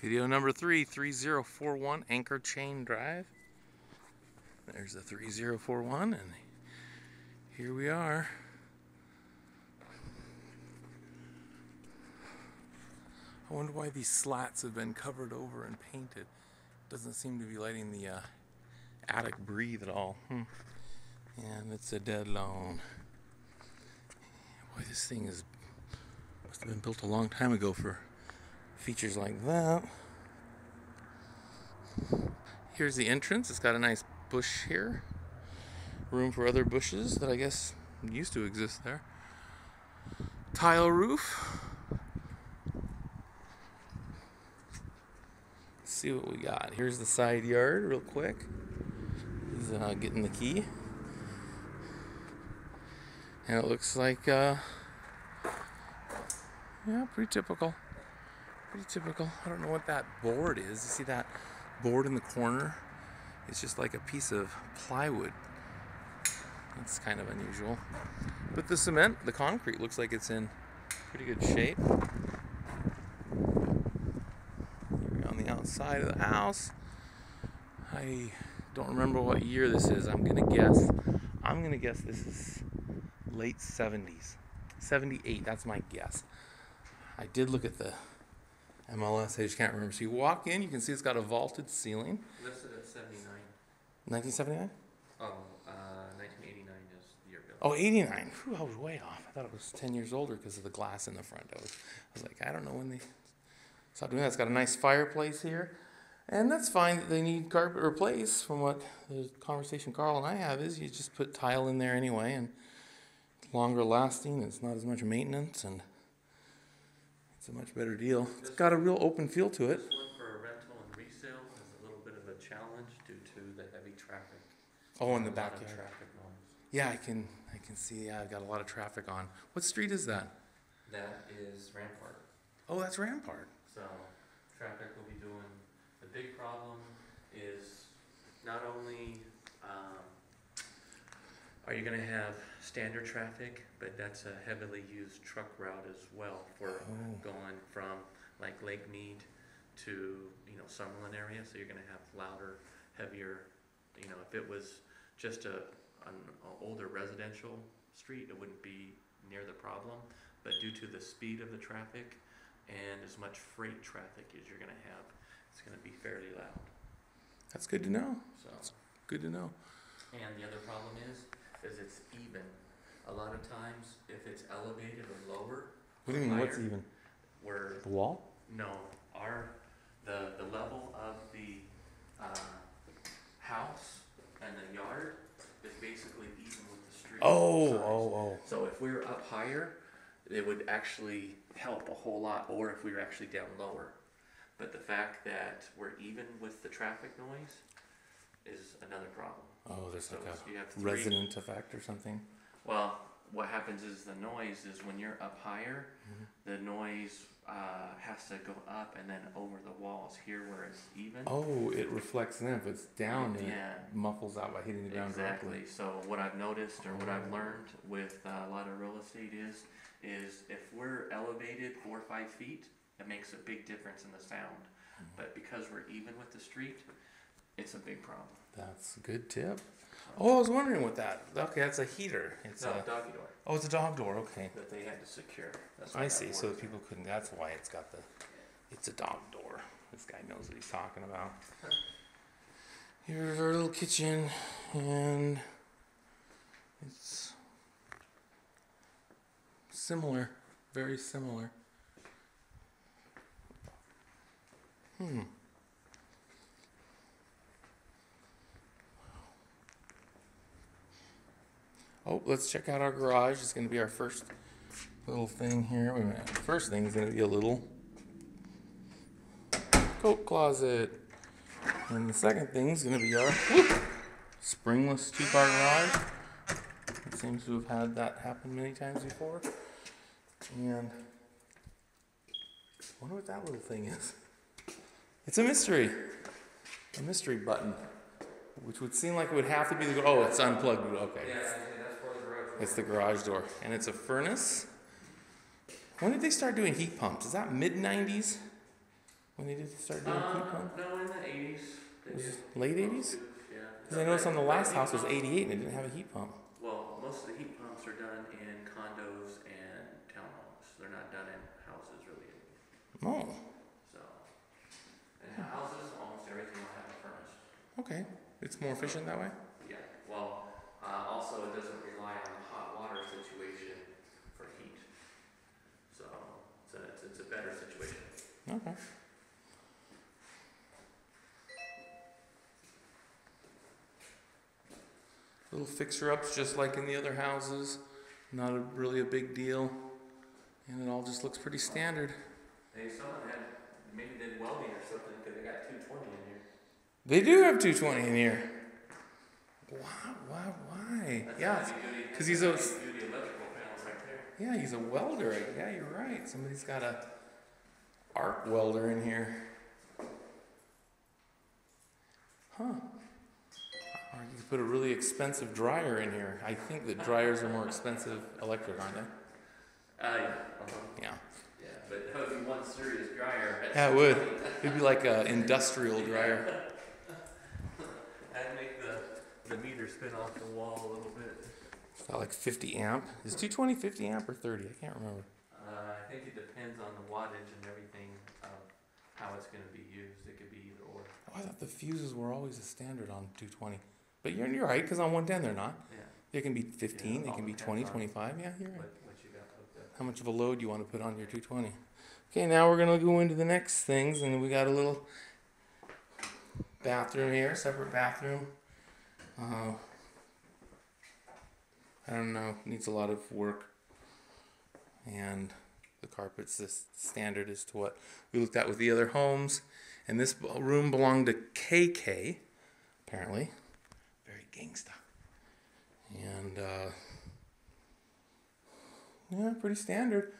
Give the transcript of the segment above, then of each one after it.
Video number 3, 3041 Anchor Chain Drive. There's the 3041, and here we are. I wonder why these slats have been covered over and painted. Doesn't seem to be letting the attic breathe at all. And it's a dead loan. Boy, this thing must have been built a long time ago for features like that. Here's the entrance. It's got a nice bush here. Room for other bushes that I guess used to exist there. Tile roof. Let's see what we got. Here's the side yard real quick. He's getting the key. And it looks like, yeah, pretty typical. Pretty typical. I don't know what that board is. You see that board in the corner? It's just like a piece of plywood. That's kind of unusual. But the cement, the concrete, looks like it's in pretty good shape. Here on the outside of the house. I don't remember what year this is. I'm gonna guess this is late 70s. 78, that's my guess. I did look at the MLS, I just can't remember. So you walk in, you can see it's got a vaulted ceiling. Listed at 79. 1979? Oh, 1989 is the year built. Oh, 89. Whew, I was way off. I thought it was 10 years older because of the glass in the front. I was like, I don't know when they stopped doing that. It's got a nice fireplace here. And that's fine that they need carpet replaced. From what the conversation Carl and I have is you just put tile in there anyway, and it's longer lasting. It's not as much maintenance, and it's a much better deal. It's got a real open feel to it. This one for rental and resale is a little bit of a challenge due to the heavy traffic. Oh, in the backyard. Traffic noise. Yeah, I can see. Yeah, I've got a lot of traffic on. What street is that? That is Rampart. Oh, that's Rampart. So traffic will be doing. The big problem is not only are you going to have standard traffic, but that's a heavily used truck route as well for going from like Lake Mead to Summerlin area. So you're going to have louder, heavier. If it was just an older residential street, it wouldn't be near the problem. But due to the speed of the traffic and as much freight traffic as you're going to have, it's going to be fairly loud. That's good to know. So that's good to know. And the other problem is it's even. A lot of times, if it's elevated or lower. What do you mean? What's even? Where the wall? No, the level of the house and the yard is basically even with the street. Oh. So if we were up higher, it would actually help a whole lot. Or if we were actually down lower. But the fact that we're even with the traffic noise is another problem. Oh, there's so like a you have resonant effect or something? Well, what happens is the noise is when you're up higher, the noise has to go up and then over the walls. Here where it's even. Oh, it reflects then. If it's down, it muffles out by hitting the ground directly. directly. So what I've noticed or what I've learned with a lot of real estate is if we're elevated 4 or 5 feet, it makes a big difference in the sound. But because we're even with the street, it's a big problem. That's a good tip. Oh, I was wondering what that. Okay, that's a heater. It's a doggy door. Oh, it's a dog door. Okay. That they had to secure. I see. So people couldn't. That's why it's got the. It's a dog door. This guy knows what he's talking about. Here's our little kitchen, and it's similar, very similar. Oh, let's check out our garage. It's going to be our first little thing here. Wait a minute. The first thing is going to be a little coat closet. And the second thing is going to be our springless 2-car garage. It seems to have had that happen many times before. And I wonder what that little thing is. It's a mystery. A mystery button. Which would seem like it would have to be the... Oh, it's unplugged. Okay. Yeah, that's for the garage door. It's the garage door. And it's a furnace. When did they start doing heat pumps? Is that mid-90s? when they did start doing heat pump? No, in the 80s. It was late 80s? Yeah. Because I noticed on the last house was 88 and it didn't have a heat pump. Well, most of the heat pumps are done in condos and townhomes. They're not done in houses really. Oh, So, in houses, almost everything will have a furnace. okay. It's more efficient that way? Yeah. Well, also it doesn't rely on the hot water situation for heat. So, it's a better situation. Okay. Little fixer-ups just like in the other houses. Not really a big deal. And it all just looks pretty standard. Hey, someone maybe did welding or something because they got 220 in here. They do have 220 in here. Why? That's Yeah, because he's a... duty electrical panels right there. Yeah, he's a welder. Yeah, you're right. Somebody's got a arc welder in here. Huh. Or you could put a really expensive dryer in here. I think that dryers are more expensive electric, aren't they? Yeah. Yeah. Yeah, but that would be one serious dryer. Yeah, it would. It'd be like an industrial dryer. That'd make the meter spin off the wall a little bit. It's got like 50 amp. Is 220 50 amp or 30? I can't remember. I think it depends on the wattage and everything of how it's going to be used. It could be either or. Oh, I thought the fuses were always a standard on 220. But you're right, because on 110 they're not. Yeah. They can be 15, Yeah, they all can be depends 20, on 25. Yeah, you're right. What you got hooked up. How much of a load you want to put on your 220. Okay, now we're going to go into the next things, and we got a little bathroom here, separate bathroom. I don't know, needs a lot of work. And the carpet's this standard as to what we looked at with the other homes. And this room belonged to KK, apparently. Very gangsta. And, yeah, pretty standard.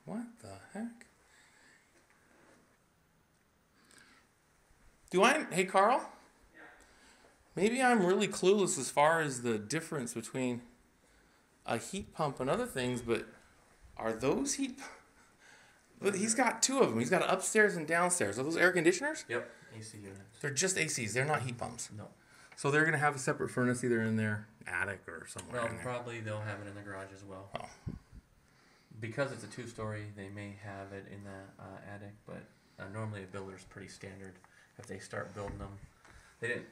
What the heck? Hey Carl? Yeah. Maybe I'm really clueless as far as the difference between a heat pump and other things, but are those But he's got two of them. He's got upstairs and downstairs. Are those air conditioners? Yep. AC units. They're just ACs. They're not heat pumps. No. So they're going to have a separate furnace either in their attic or somewhere Well, in there. probably they'll have it in the garage as well. Oh. Because it's a two-story, they may have it in the attic, but normally a builder's pretty standard. If they start building them, they didn't.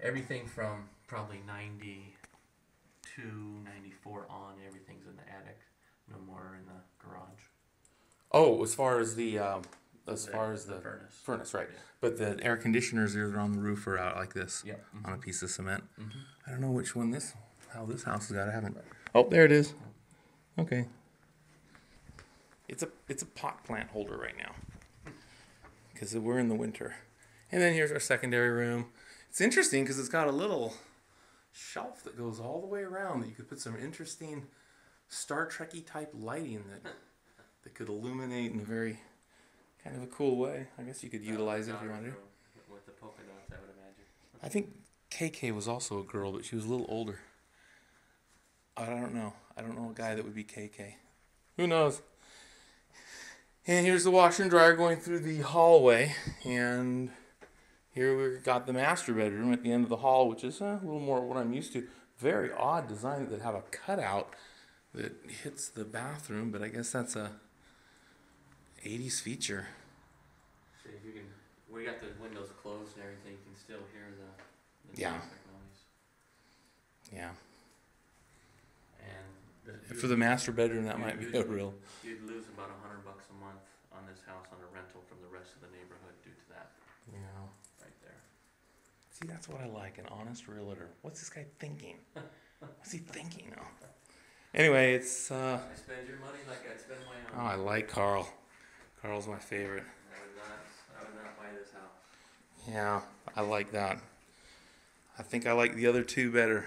Everything from probably 92, 94 on, everything's in the attic. No more in the garage. Oh, as far as the furnace. right? Yeah. But the air conditioners are on the roof or out like this Yep. on a piece of cement. Mm-hmm. I don't know which one how this house has got. I haven't. Oh, there it is. Okay. It's a pot plant holder right now because we're in the winter. And then here's our secondary room. It's interesting because it's got a little shelf that goes all the way around that you could put some interesting Star Trek-y type lighting that could illuminate in a very kind of a cool way. I guess you could utilize it if you wanted to. With the polka dots, I would imagine. I think KK was also a girl, but she was a little older. I don't know. I don't know a guy that would be KK. Who knows? And here's the washer and dryer going through the hallway. And here we've got the master bedroom at the end of the hall, which is a little more what I'm used to. Very odd design that have a cutout that hits the bathroom, but I guess that's a 80s feature. See, we got the windows closed and everything, you can still hear the Yeah. traffic noise. Yeah. And For the master bedroom, that might be a real... You'd lose about $100 a month on this house on a rental from the rest of the neighborhood due to that. Yeah. Right there. See, that's what I like, an honest realtor. What's this guy thinking? What's he thinking of? Anyway, it's... I spend your money like I'd spend my Oh, own. I like Carl. Carl's my favorite. I would not buy this house. Yeah, I like that. I think I like the other two better.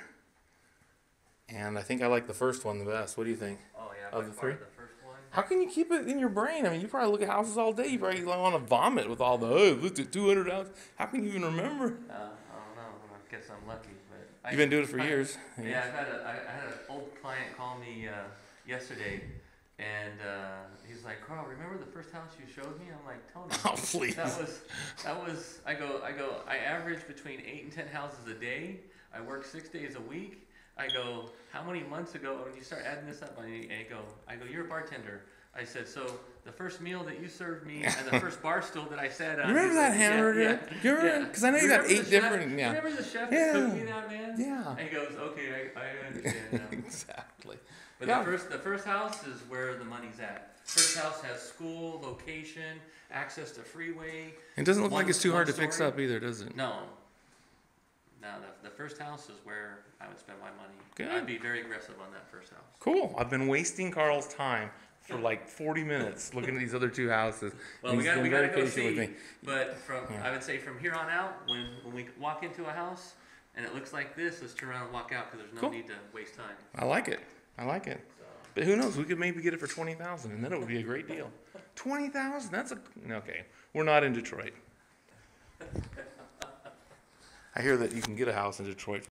And I think I like the first one the best. What do you think? Oh yeah, Of by the far three? the first one. How can you keep it in your brain? I mean, you probably look at houses all day. You probably want to vomit with all the, oh, looked at 200 houses. How can you even remember? I don't know. I guess I'm lucky, but You've been doing it for years. Yeah, I had an old client call me yesterday, And he's like, Carl, remember the first house you showed me? I'm like, Tony, Oh, please. that was. I average between 8 and 10 houses a day. I work 6 days a week. I go, how many months ago, when you start adding this up, I go, you're a bartender. I said, so the first meal that you served me and the first bar stool that I sat on. You remember that hamburger? Yeah. You remember? Because I know you got 8 different. Yeah. Remember the chef Yeah. that cooked me that, man? Yeah. And he goes, okay, I understand now. Exactly. But Yeah. the first house is where the money's at. First house has school, location, access to freeway. It doesn't look like it's too hard to fix up either, does it? No. No, the first house is where I would spend my money. Good. I'd be very aggressive on that first house. Cool. I've been wasting Carl's time for like 40 minutes looking at these other 2 houses. Well, we got to go patient see. with me. But I would say from here on out, when we walk into a house and it looks like this, let's turn around and walk out because there's no need to waste time. I like it. So. But who knows? We could maybe get it for $20,000, and then it would be a great deal. $20,000? That's okay. We're not in Detroit. I hear that you can get a house in Detroit